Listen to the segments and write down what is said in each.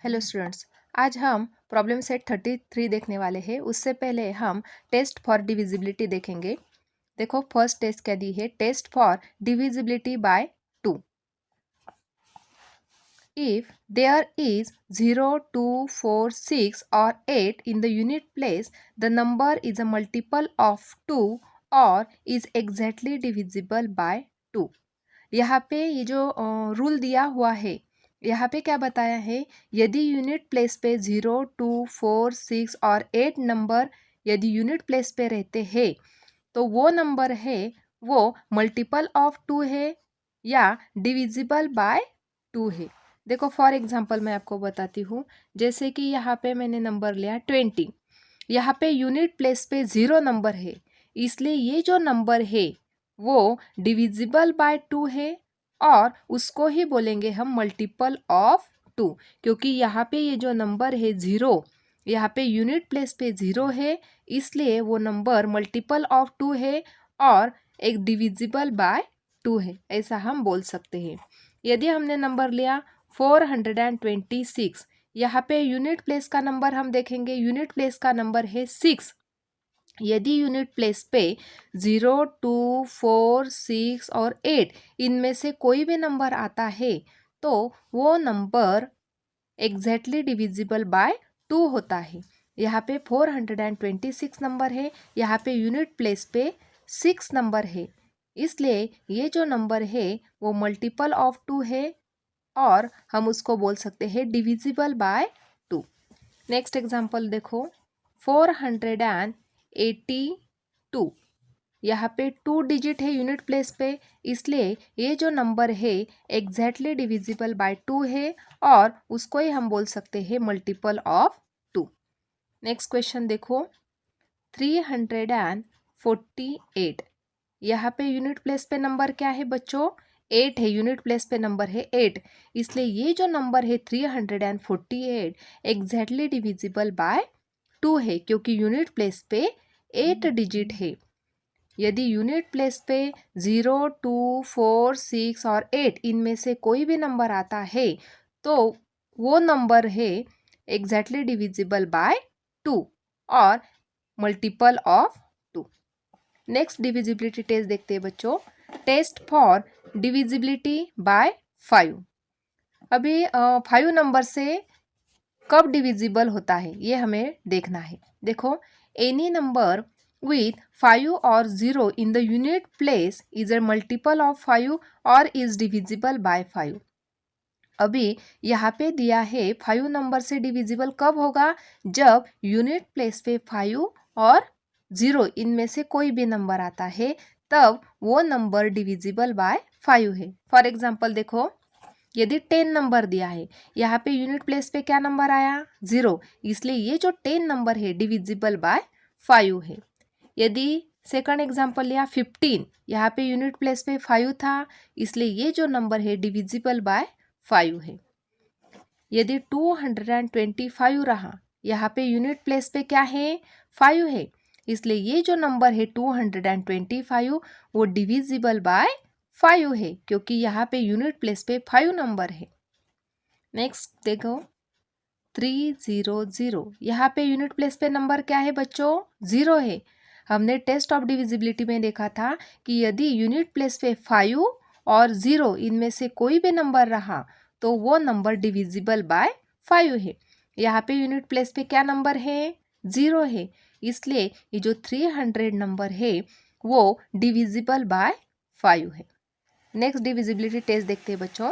Hello students, आज हम problem set 33 देखने वाले हैं। उससे पहले हम टेस्ट फॉर डिविजिबिलिटी देखेंगे। देखो फर्स्ट टेस्ट क्या दी है, test for divisibility by 2। If there is 0, 2, 4, 6 और 8 in the unit place, the number is a multiple of 2 और इज एग्जैक्टली डिविजिबल बाय 2। यहाँ पे ये जो रूल दिया हुआ है, यहाँ पे क्या बताया है, यदि यूनिट प्लेस पे 0, 2, 4, 6 और 8 नंबर यदि यूनिट प्लेस पे रहते हैं तो वो नंबर है वो मल्टीपल ऑफ 2 है या डिविजिबल बाय 2 है। देखो फॉर एग्जांपल मैं आपको बताती हूँ। जैसे कि यहाँ पे मैंने नंबर लिया 20। यहाँ पे यूनिट प्लेस पे 0 नंबर है, इसलिए ये जो नंबर है वो डिविजिबल बाय 2 है और उसको ही बोलेंगे हम मल्टीपल ऑफ 2। क्योंकि यहाँ पे ये जो नंबर है 0, यहाँ पे यूनिट प्लेस पे 0 है, इसलिए वो नंबर मल्टीपल ऑफ 2 है और एक डिविजिबल बाय 2 है, ऐसा हम बोल सकते हैं। यदि हमने नंबर लिया 426, यहाँ पे यूनिट प्लेस का नंबर हम देखेंगे, यूनिट प्लेस का नंबर है 6। यदि यूनिट प्लेस पे 0, 2, 4, 6 और 8 इनमें से कोई भी नंबर आता है तो वो नंबर एग्जैक्टली डिविजिबल बाय 2 होता है। यहाँ पे 426 नंबर है, यहाँ पे यूनिट प्लेस पे 6 नंबर है, इसलिए ये जो नंबर है वो मल्टीपल ऑफ 2 है और हम उसको बोल सकते हैं डिविजिबल बाय 2। नेक्स्ट एग्जांपल देखो 482। यहाँ पे 2 डिजिट है यूनिट प्लेस पे, इसलिए ये जो नंबर है एग्जैक्टली डिविजिबल बाय 2 है और उसको ही हम बोल सकते हैं मल्टीपल ऑफ 2। नेक्स्ट क्वेश्चन देखो 348। यहाँ पे यूनिट प्लेस पे नंबर क्या है बच्चों, 8 है। यूनिट प्लेस पे नंबर है 8, इसलिए ये जो नंबर है 348 एग्जैक्टली डिविजिबल बाय 2 है, क्योंकि यूनिट प्लेस पे 8 डिजिट है। यदि यूनिट प्लेस पे 0, 2, 4, 6 और 8 इनमें से कोई भी नंबर आता है तो वो नंबर है एग्जैक्टली डिविजिबल बाय 2 और multiple of 2। Next divisibility test देखते हैं बच्चों, टेस्ट फॉर डिविजिबिलिटी बाय 5। अभी 5 नंबर से कब डिविजिबल होता है ये हमें देखना है। देखो any number with 5 or 0 in the unit place is a multiple of 5 or is divisible by 5। अभी यहाँ पे दिया है 5 नंबर से डिविजिबल कब होगा, जब यूनिट प्लेस पे 5 और 0 इनमें से कोई भी नंबर आता है तब वो नंबर डिविजिबल बाय 5 है। फॉर एग्जांपल देखो यदि 10 नंबर दिया है, यहाँ पे यूनिट प्लेस पे क्या नंबर आया 0, इसलिए ये जो 10 नंबर है डिविजिबल बाय 5 है। यदि सेकंड एग्जांपल लिया 15, यहाँ पे यूनिट प्लेस पे 5 था, इसलिए ये जो नंबर है डिविजिबल बाय 5 है। यदि 225 रहा, यहाँ पे यूनिट प्लेस पे क्या है 5 है, इसलिए ये जो नंबर है 225 वो डिविजिबल बाय 5 है, क्योंकि यहाँ पे यूनिट प्लेस पे 5 नंबर है। नेक्स्ट देखो 300, यहाँ पे यूनिट प्लेस पे नंबर क्या है बच्चों 0 है। हमने टेस्ट ऑफ डिविजिबिलिटी में देखा था कि यदि यूनिट प्लेस पे 5 और 0 इनमें से कोई भी नंबर रहा तो वो नंबर डिविजिबल बाय 5 है। यहाँ पे यूनिट प्लेस पे क्या नंबर है 0 है, इसलिए ये जो 300 नंबर है वो डिविजिबल बाय 5 है। नेक्स्ट डिविजिबिलिटी टेस्ट देखते हैं बच्चों,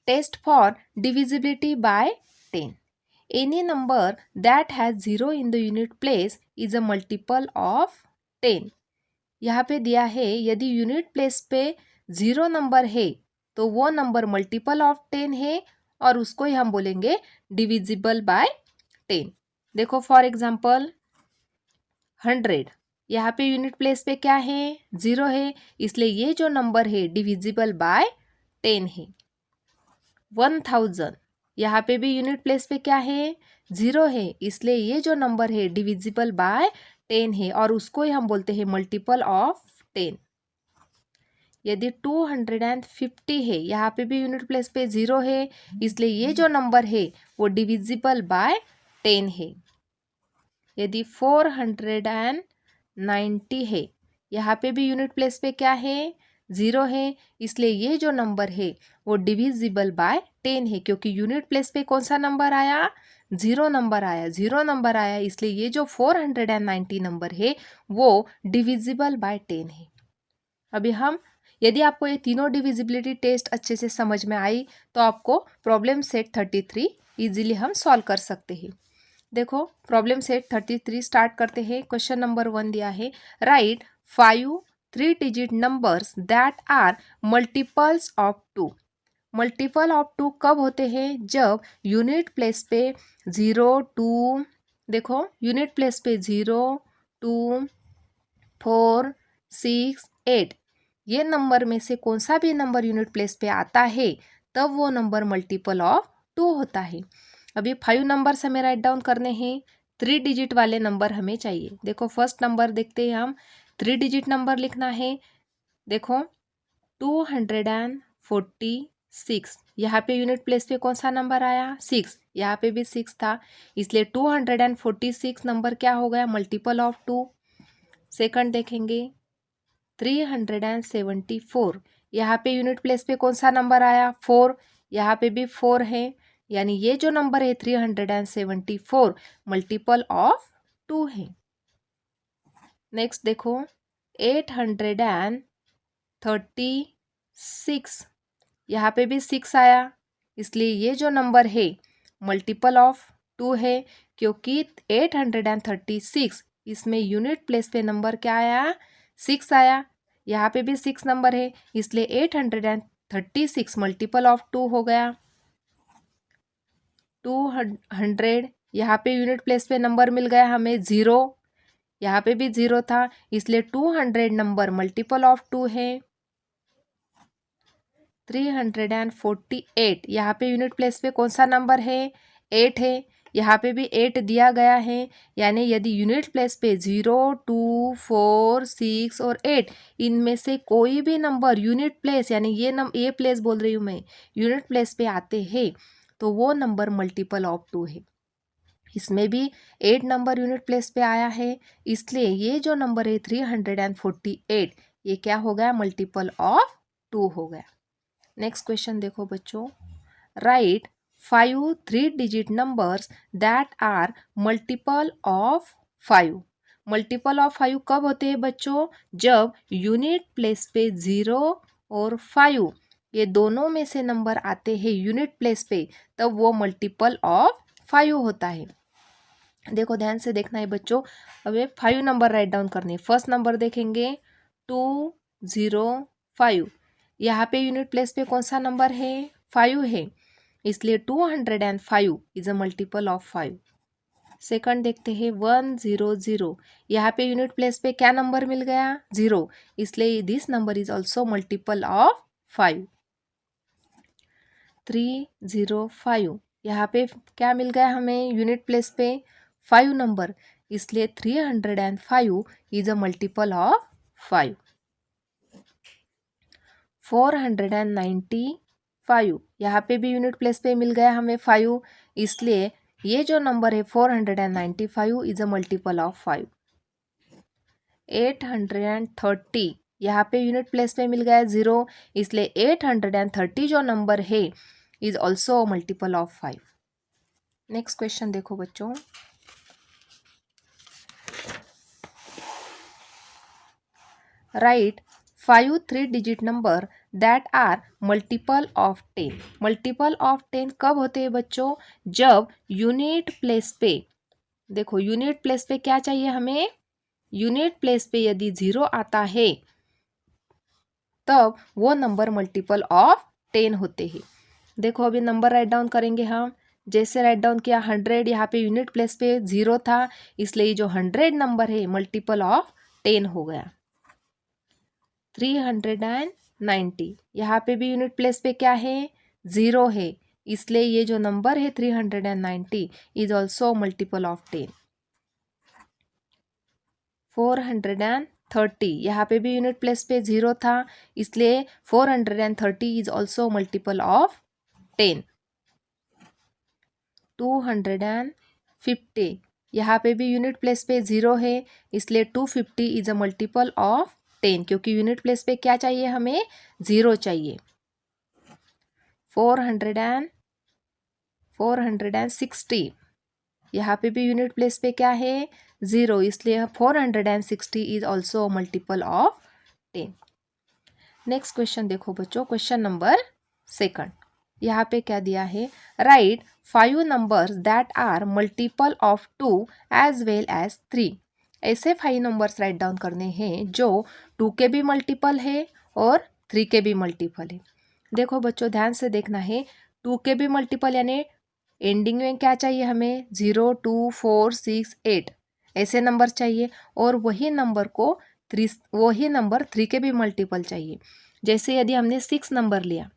test for divisibility by 10। Any number that has 0 in the unit place is a multiple of 10। यहाँ पे दिया है यदि यूनिट प्लेस पे 0 नंबर है तो वो नंबर मल्टीपल ऑफ 10 है और उसको ही हम बोलेंगे डिविजिबल बाय 10। देखो फॉर एग्जांपल 100, यहाँ पे यूनिट प्लेस पे क्या है 0 है, इसलिए ये जो नंबर है डिविजिबल बाय 10 है। 1000, यहाँ पे भी यूनिट प्लेस पे क्या है 0 है, इसलिए ये जो नंबर है डिविजिबल बाय 10 है और उसको ही हम बोलते हैं मल्टीपल ऑफ 10। यदि 250 है, यहाँ पे भी यूनिट प्लेस पे 0 है, इसलिए ये जो नंबर है वो डिविजिबल बाय 10 है। यदि 490 है, यहाँ पे भी यूनिट प्लेस पे क्या है, 0 है, इसलिए ये जो नंबर है वो डिविजिबल बाय 10 है, क्योंकि यूनिट प्लेस पे कौन सा नंबर आया, 0 नंबर आया, 0 नंबर आया, इसलिए ये जो 490 नंबर है वो डिविजिबल बाय 10 है। अभी हम, यदि आपको ये तीनों डिविजिबिलिटी टेस्ट अच्छे से समझ में आई तो आपको प्रॉब्लम सेट 33 इजीली हम सॉल्व कर सकते हैं। देखो प्रॉब्लम सेट 33 स्टार्ट करते हैं। क्वेश्चन नंबर 1 दिया है, write 5 3 digit numbers that are multiples of 2। Multiple of 2 कब होते हैं, जब यूनिट प्लेस पे 0 2, देखो यूनिट प्लेस पे 0 2 4 6 8, ये नंबर में से कौन सा भी नंबर यूनिट प्लेस पे आता है तब वो नंबर मल्टीपल ऑफ 2 होता है। अभी 5 नंबर्स हमें राइट डाउन करने हैं, 3 डिजिट वाले नंबर हमें चाहिए। देखो फर्स्ट नंबर देखते हैं हम, 3 डिजिट नंबर लिखना है। देखो 246, यहाँ पे यूनिट प्लेस पे कौन सा नंबर आया, 6, यहाँ पे भी 6 था, इसलिए 246 नंबर क्या हो गया, मल्टीपल ऑफ 2। सेकंड देखेंगे 374, यहाँ पे यूनिट प्लेस पे कौन सा नंबर आया, 4, यहाँ पे भी 4 है, यानी ये जो नंबर है 374 मल्टीपल ऑफ 2 है। नेक्स्ट देखो 836, यहाँ पे भी 6 आया, इसलिए ये जो नंबर है मल्टीपल ऑफ 2 है, क्योंकि 836 इसमें यूनिट प्लेस पे नंबर क्या आया, 6 आया, यहाँ पे भी 6 नंबर है, इसलिए 836 मल्टीपल ऑफ 2 हो गया। 200, यहाँ पे यूनिट प्लेस पे नंबर मिल गया हमें 0, यहाँ पे भी 0 था, इसलिए 200 नंबर मल्टीपल ऑफ 2 है। 348, यहाँ पे यूनिट प्लेस पे कौन सा नंबर है, 8 है, यहाँ पे भी 8 दिया गया है, यानी यदि यूनिट प्लेस पे 0 2 4 6 और 8 इनमें से कोई भी नंबर यूनिट प्लेस, यानी ये प्लेस बोल रही हूँ मैं, यूनिट प्लेस पे आते हैं तो वो नंबर मल्टीपल ऑफ 2 है। इसमें भी 8 नंबर यूनिट प्लेस पे आया है, इसलिए ये जो नंबर है 348 ये क्या हो गया, मल्टीपल ऑफ 2 हो गया। नेक्स्ट क्वेश्चन देखो बच्चों, write 5 3 digit numbers that are multiple of 5। Multiple of 5 कब होते हैं बच्चों, जब यूनिट प्लेस पे 0 और 5 ये दोनों में से नंबर आते हैं यूनिट प्लेस पे, तब वो मल्टीपल ऑफ 5 होता है। देखो ध्यान से देखना है बच्चों, अब 5 नंबर राइट डाउन करने। फर्स्ट नंबर देखेंगे 205, यहाँ पे यूनिट प्लेस पे कौन सा नंबर है, 5 है, इसलिए 205 is a multiple of 5। Second देखते हैं 100, यहाँ पे यूनिट प्लेस पे क्या नंबर मिल गया, 0, इसलिए this number is also multiple of 5। 305, यहाँ पे क्या मिल गया हमें, यूनिट प्लेस पे 5 नंबर, इसलिए 305 इज अ मल्टीपल ऑफ 5। 495, यहाँ पे भी यूनिट प्लेस पे मिल गया हमें 5, इसलिए ये जो नंबर है 495 इज अ मल्टीपल ऑफ 5। 830, यहाँ पे यूनिट प्लेस पे मिल गया 0, इसलिए 830 जो नंबर है is also multiple of 5। Next question देखो बच्चों, write 5 3 digit number that are multiple of 10। Multiple of 10 कब होते हैं बच्चों, जब यूनिट प्लेस पे, देखो यूनिट प्लेस पे क्या चाहिए हमें, यूनिट प्लेस पे यदि 0 आता है तब वो नंबर मल्टीपल ऑफ 10 होते हैं। देखो अभी नंबर राइट डाउन करेंगे हम, जैसे राइट डाउन किया 100, यहाँ पे यूनिट प्लेस पे 0 था, इसलिए जो 100 नंबर है मल्टीपल ऑफ 10 हो गया। 390, यहाँ पे भी यूनिट प्लेस पे क्या है, 0 है, इसलिए ये जो नंबर है 390 इज ऑल्सो मल्टीपल ऑफ 10। 30, यहाँ पे भी यूनिट प्लेस पे 0 था, इसलिए 430 इज ऑल्सो मल्टीपल ऑफ 10. 250, यहाँ पे भी यूनिट प्लेस पे 0 है, इसलिए 250 इज अ मल्टीपल ऑफ 10, क्योंकि यूनिट प्लेस पे क्या चाहिए, हमें 0 चाहिए. 460, यहाँ पे भी यूनिट प्लेस पे क्या है, 0, इसलिए 460 is also multiple of 10. Next question देखो बच्चों, क्वेश्चन नंबर 2. यहाँ पे क्या दिया है, write 5 numbers that are multiple of 2 as well as 3. ऐसे 5 नंबर्स राइट डाउन करने हैं जो 2 के भी मल्टीपल है और 3 के भी मल्टीपल है. देखो बच्चों ध्यान से देखना है, 2 के भी मल्टीपल यानी एंडिंग में क्या चाहिए हमें, 0, 2, 4, 6, 8 ऐसे नंबर चाहिए, और वही नंबर 3 के भी मल्टीपल चाहिए. जैसे यदि हमने 6 नंबर लिया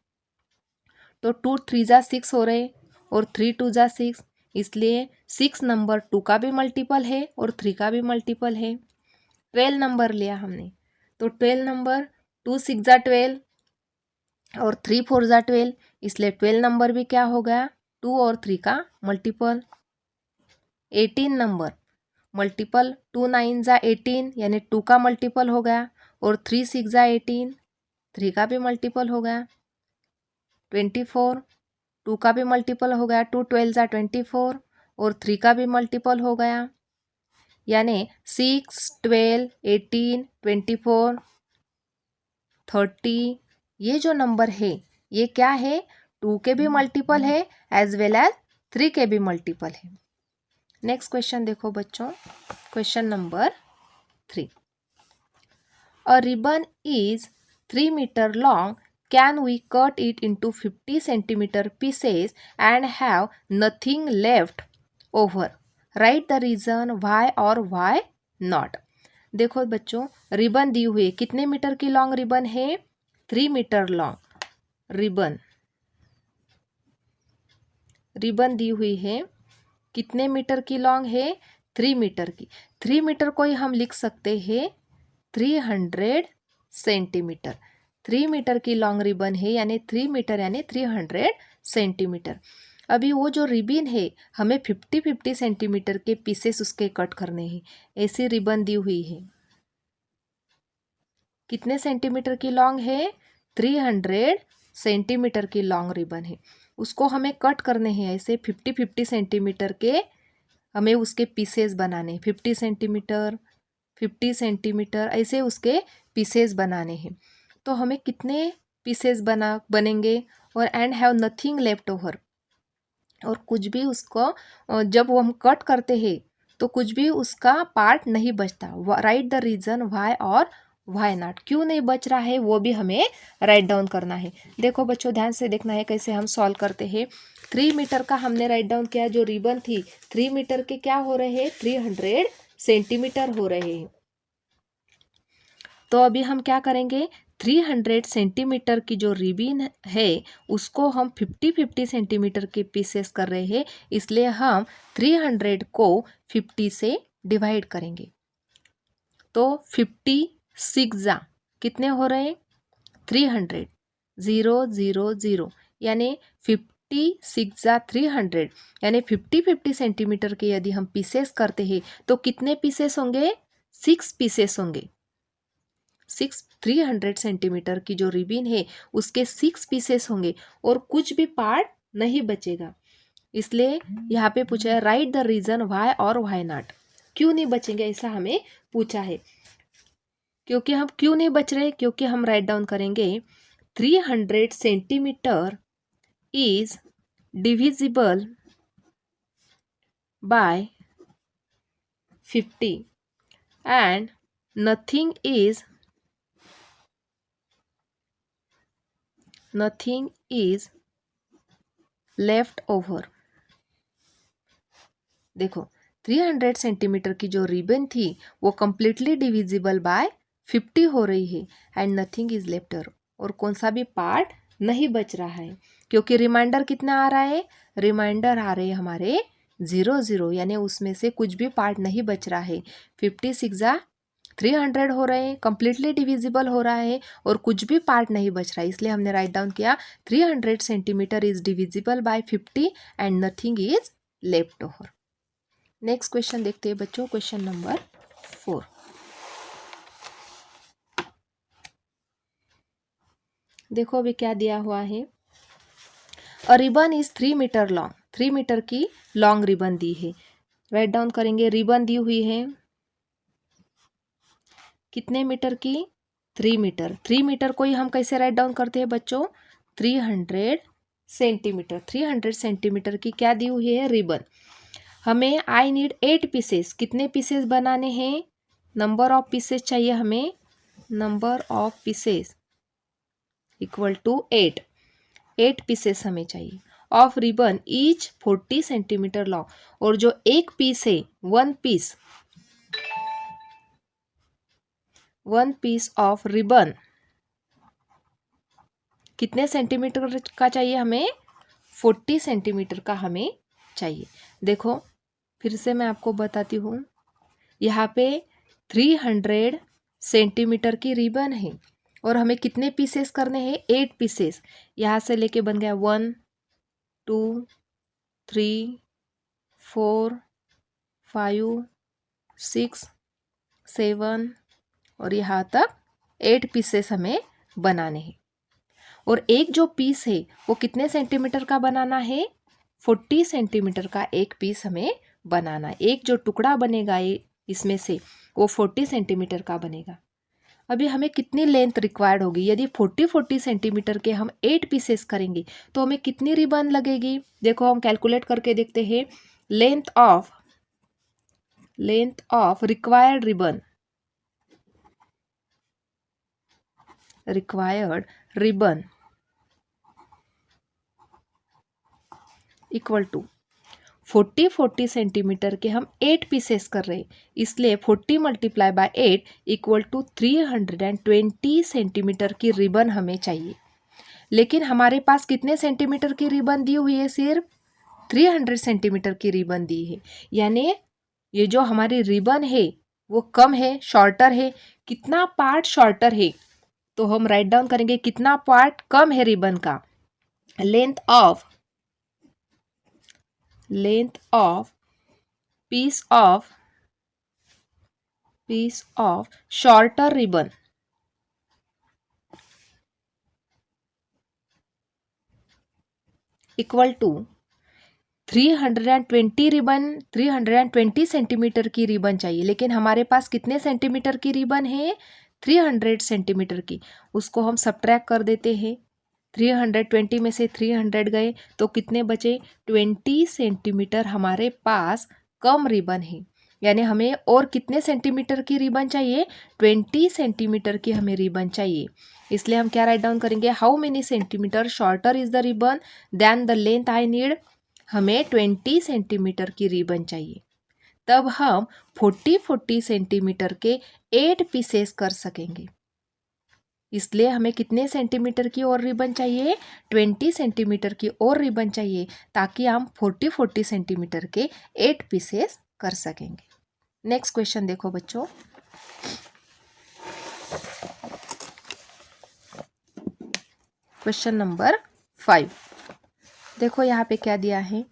तो 2 3 जा 6 हो रहे और 3 2 जा 6, इसलिए 6 नंबर 2 का भी मल्टीपल है और 3 का भी मल्टीपल है. 12 नंबर लिया हमने तो 12 नंबर 2 6 जा 12 और 3 4 जा 12, इसलिए 12 नंबर भी क्या हो गया, 2 और 3 का मल्टीपल. 18 नंबर मल्टीपल 2 9 जा 18 यानी 2 का मल्टीपल हो गया, और 3 6 जा 18 3 का भी मल्टीपल हो गया. 24 2 का भी मल्टीपल हो गया, 2 12 जा 24 और 3 का भी मल्टीपल हो गया, यानी 6 12 18 24 30. ये जो नंबर है ये क्या है, 2 के भी मल्टीपल है एज वेल एज 3 के भी मल्टीपल है. नेक्स्ट क्वेश्चन देखो बच्चों, question number 3. A ribbon is 3 metre long. Can we cut it into 50 centimeter pieces and have nothing left over? Write the reason why or why not. देखो बच्चों ribbon दी हुई है, कितने मीटर की लॉन्ग रिबन है, 3 मीटर लॉन्ग रिबन दी हुई है, कितने मीटर की लॉन्ग है, 3 मीटर की. 3 मीटर को ही हम लिख सकते हैं 300 सेंटीमीटर. 3 मीटर की लॉन्ग रिबन है यानी 3 मीटर यानी 300 सेंटीमीटर. अभी वो जो रिबन है हमें 50-50 सेंटीमीटर के पीसेस उसके कट करने हैं. ऐसी रिबन दी हुई है, कितने सेंटीमीटर की लॉन्ग है, 300 सेंटीमीटर की लॉन्ग रिबन है. उसको हमें कट करने हैं ऐसे 50-50 सेंटीमीटर के, हमें उसके पीसेस बनाने 50 सेंटीमीटर 50 सेंटीमीटर ऐसे उसके पीसेस बनाने हैं. तो हमें कितने पीसेस बनेंगे, और and have nothing left over, और कुछ भी उसको जब वो हम कट करते हैं तो कुछ भी उसका पार्ट नहीं बचता. राइट द रीज़न व्हाई और व्हाई नॉट, क्यों नहीं बच रहा है वो भी हमें राइट डाउन करना है. देखो बच्चों ध्यान से देखना है कैसे हम सॉल्व करते हैं. 3 मीटर का हमने राइट डाउन किया, जो रिबन थी 3 मीटर के क्या हो रहे हैं, 300 सेंटीमीटर हो रहे हैं. तो अभी हम क्या करेंगे, 300 सेंटीमीटर की जो रिबन है उसको हम 50-50 सेंटीमीटर के पीसेस कर रहे हैं, इसलिए हम 300 को 50 से डिवाइड करेंगे. तो 56 जा कितने हो रहे हैं, 300 0 0 0 यानी 56 जा 300 यानी 50-50 सेंटीमीटर के यदि हम पीसेस करते हैं तो कितने पीसेस होंगे, 6 पीसेस होंगे. 300 सेंटीमीटर की जो रिबन है उसके 6 पीसेस होंगे और कुछ भी पार्ट नहीं बचेगा. इसलिए यहाँ पे पूछा है राइट द रीजन व्हाई और व्हाई नॉट, क्यों नहीं बचेंगे ऐसा हमें पूछा है. क्योंकि हम क्यों नहीं बच रहे, क्योंकि हम राइट डाउन करेंगे 300 centimetre is divisible by 50 and nothing is left over. देखो 300 सेंटीमीटर की जो रिबन थी वो कंप्लीटली डिविजिबल बाय 50 हो रही है, and nothing is left over, और कौन सा भी पार्ट नहीं बच रहा है, क्योंकि रिमाइंडर कितना आ रहा है, रिमाइंडर आ रहे हैं हमारे 0 0 यानी उसमें से कुछ भी पार्ट नहीं बच रहा है. 56 जा 300 हो रहे हैं, कम्प्लीटली डिविजिबल हो रहा है और कुछ भी पार्ट नहीं बच रहा है, इसलिए हमने राइट डाउन किया 300 centimetre is divisible by 50 and nothing is left over. Next question देखते हैं बच्चों, क्वेश्चन नंबर 4। देखो अभी क्या दिया हुआ है, a ribbon is 3 metre long, 3 metre की लॉन्ग रिबन दी है। राइट डाउन करेंगे, रिबन दी हुई है कितने मीटर की, 3 मीटर। 3 मीटर को ही हम कैसे राइट डाउन करते हैं बच्चों, 300 सेंटीमीटर। 300 सेंटीमीटर की क्या दी हुई है, रिबन। हमें आई नीड 8 पीसेस, कितने पीसेस बनाने हैं, नंबर ऑफ पीसेस चाहिए हमें, number of pieces equal to 8, 8 pieces हमें चाहिए of ribbon each 40 centimetre long. और जो एक पीस है, वन पीस ऑफ रिबन कितने सेंटीमीटर का चाहिए हमें, 40 सेंटीमीटर का हमें चाहिए। देखो फिर से मैं आपको बताती हूँ, यहाँ पे 300 सेंटीमीटर की रिबन है और हमें कितने पीसेस करने हैं, 8 पीसेस। यहाँ से लेके बन गया 1 2 3 4 5 6 7 और यहाँ तक 8 पीसेस हमें बनाने हैं। और एक जो पीस है वो कितने सेंटीमीटर का बनाना है, 40 सेंटीमीटर का एक पीस हमें बनाना है। एक जो टुकड़ा बनेगा इसमें से वो 40 सेंटीमीटर का बनेगा। अभी हमें कितनी लेंथ रिक्वायर्ड होगी, यदि 40 सेंटीमीटर के हम 8 पीसेस करेंगे तो हमें कितनी रिबन लगेगी। देखो हम कैलकुलेट करके देखते हैं, length of required ribbon equal to 40 centimetre के हम 8 पीसेस कर रहे हैं, इसलिए 40 multiply by 8 equal to 320 centimetre की रिबन हमें चाहिए। लेकिन हमारे पास कितने सेंटीमीटर की रिबन दी हुई है, सिर्फ 300 सेंटीमीटर की रिबन दी है। यानी ये जो हमारी रिबन है वो कम है, शॉर्टर है। कितना पार्ट शॉर्टर है, तो हम राइट डाउन करेंगे कितना पार्ट कम है रिबन का। Length of piece of shorter ribbon equal to 320 centimetre की रिबन चाहिए। लेकिन हमारे पास कितने सेंटीमीटर की रिबन है, 300 सेंटीमीटर की। उसको हम सब्ट्रैक्ट कर देते हैं, 320 में से 300 गए तो कितने बचे, 20 सेंटीमीटर हमारे पास कम रिबन है। यानी हमें और कितने सेंटीमीटर की रिबन चाहिए, 20 सेंटीमीटर की हमें रिबन चाहिए। इसलिए हम क्या राइट डाउन करेंगे, how many centimetre shorter is the ribbon than the length I need. हमें 20 सेंटीमीटर की रिबन चाहिए, तब हम 40 सेंटीमीटर के 8 पीसेस कर सकेंगे। इसलिए हमें कितने सेंटीमीटर की और रिबन चाहिए, 20 सेंटीमीटर की और रिबन चाहिए, ताकि हम 40 सेंटीमीटर के 8 पीसेस कर सकेंगे। नेक्स्ट क्वेश्चन देखो बच्चों, क्वेश्चन नंबर 5। देखो यहाँ पे क्या दिया है,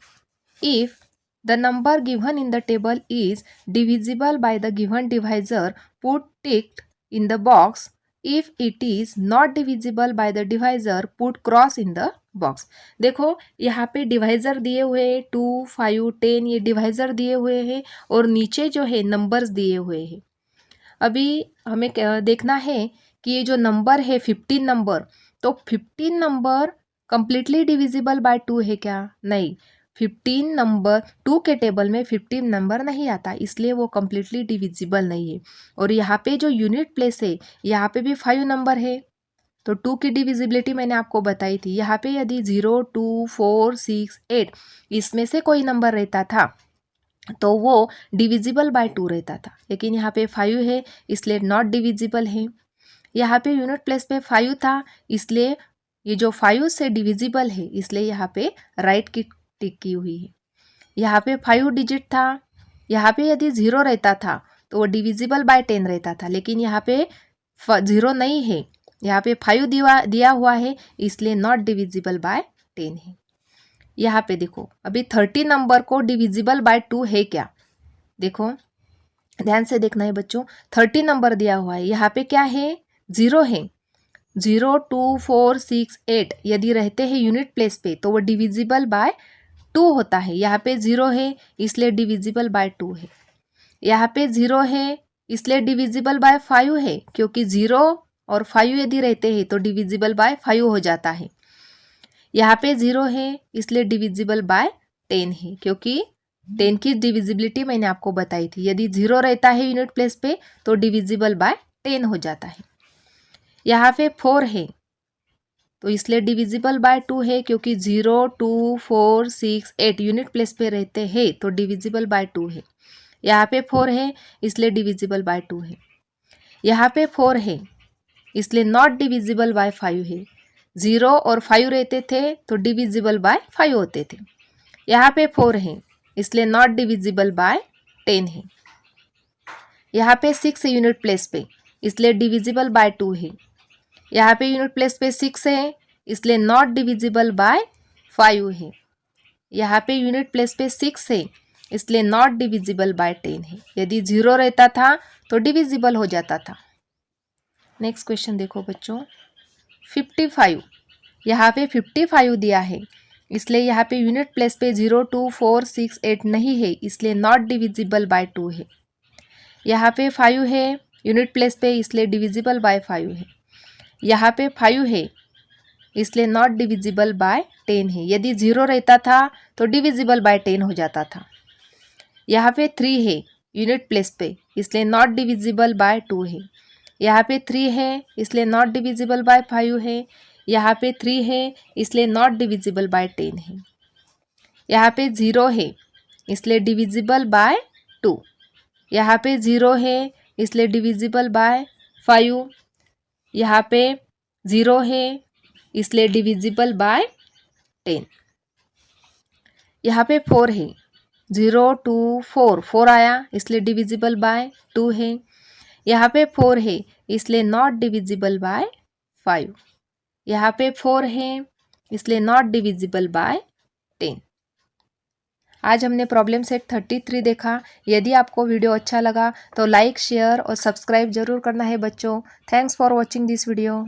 if the number given in the table is divisible by the given divisor put tick in the box, if it is not divisible by the divisor put cross in the box. देखो यहाँ पे divisor दिए हुए हैं 2, 5, 10, ये divisor दिए हुए हैं और नीचे जो है नंबर्स दिए हुए हैं। अभी हमें देखना है कि ये जो नंबर है 15 नंबर, तो 15 नंबर कंप्लीटली डिविजिबल बाय 2 है क्या, नहीं। 15 नंबर 2 के टेबल में 15 नंबर नहीं आता, इसलिए वो कंप्लीटली डिविजिबल नहीं है। और यहाँ पे जो यूनिट प्लेस है यहाँ पे भी 5 नंबर है, तो 2 की डिविजिबिलिटी मैंने आपको बताई थी। यहाँ पे यदि 0, 2, 4, 6, 8 इसमें से कोई नंबर रहता था तो वो डिविजिबल बाय 2 रहता था, लेकिन यहाँ पे 5 है इसलिए नॉट डिविजिबल है। यहाँ पे यूनिट प्लेस पे 5 था, इसलिए ये जो 5 से डिविजिबल है, इसलिए यहाँ पे राइट की टिक की हुई है। यहाँ पे 5 डिजिट था, यहाँ पे यदि 0 रहता था तो वो डिविजिबल बाय 10 रहता था, लेकिन यहाँ पे 0 नहीं है, यहाँ पे 5 दिया हुआ है, इसलिए नॉट डिविजिबल बाय 10 है। यहाँ पे देखो अभी 30 नंबर को डिविजिबल बाय 2 है क्या, देखो ध्यान से देखना है बच्चों। 30 नंबर दिया हुआ है, यहाँ पे क्या है, 0 है। 0, 2, 4, 6, 8 यदि रहते हैं यूनिट प्लेस पे तो वो डिविजिबल बाय 2 होता है। यहाँ पे 0 है इसलिए डिविजिबल बाय 2 है। यहाँ पे 0 है इसलिए डिविजिबल बाय 5 है, क्योंकि 0 और 5 यदि रहते हैं तो डिविजिबल बाय 5 हो जाता है। यहाँ पे 0 है इसलिए डिविजिबल बाय 10 है, क्योंकि 10 की डिविजिबिलिटी मैंने आपको बताई थी। यदि 0 रहता है यूनिट प्लेस पे तो डिविजिबल बाय 10 हो जाता है। यहाँ पे 4 है तो इसलिए डिविजिबल बाय 2 है, क्योंकि 0, 2, 4, 6, 8 यूनिट प्लेस पे रहते हैं तो डिविजिबल बाय 2 है। यहाँ पे 4 है इसलिए डिविजिबल बाय 2 है। यहाँ पे 4 है इसलिए नॉट डिविजिबल बाय 5 है। 0 और 5 रहते थे तो डिविजिबल बाय 5 होते थे। यहाँ पे 4 है इसलिए नॉट डिविजिबल बाय 10 है। यहाँ पे 6 है यूनिट प्लेस पे इसलिए डिविजिबल बाय 2 है। यहाँ पे यूनिट प्लेस पे 6 है इसलिए नॉट डिविजिबल बाय 5 है। यहाँ पे यूनिट प्लेस पे 6 है इसलिए नॉट डिविजिबल बाय 10 है। यदि 0 रहता था तो डिविजिबल हो जाता था। नेक्स्ट क्वेश्चन देखो बच्चों, 55। यहाँ पे 55 दिया है इसलिए यहाँ पे यूनिट प्लेस पे 0, 2, 4, 6, 8 नहीं है, इसलिए नॉट डिविजिबल बाय 2 है। यहाँ पे 5 है यूनिट प्लेस पे इसलिए डिविजिबल बाय 5 है। यहाँ पे 5 है इसलिए नॉट डिविजिबल बाय 10 है। यदि 0 रहता था तो डिविजिबल बाय 10 हो जाता था। यहाँ पे 3 है यूनिट प्लेस पे इसलिए नॉट डिविजिबल बाय 2 है। यहाँ पे 3 है इसलिए नॉट डिविजिबल बाय 5 है। यहाँ पे 3 है इसलिए नॉट डिविजिबल बाय 10 है। यहाँ पे 0 है इसलिए डिविजिबल बाय 2। यहाँ पे 0 है इसलिए डिविजिबल बाय 5। यहाँ पे 0 है इसलिए डिविजिबल बाय 10। यहाँ पे 4 है, 0, 2, 4 आया इसलिए डिविजिबल बाय 2 है। यहाँ पे 4 है इसलिए नॉट डिविजिबल बाय 5। यहाँ पे 4 है इसलिए नॉट डिविजिबल बाय 10। आज हमने प्रॉब्लम सेट 33 देखा। यदि आपको वीडियो अच्छा लगा तो लाइक, शेयर और सब्सक्राइब जरूर करना है बच्चों। Thanks for watching this video.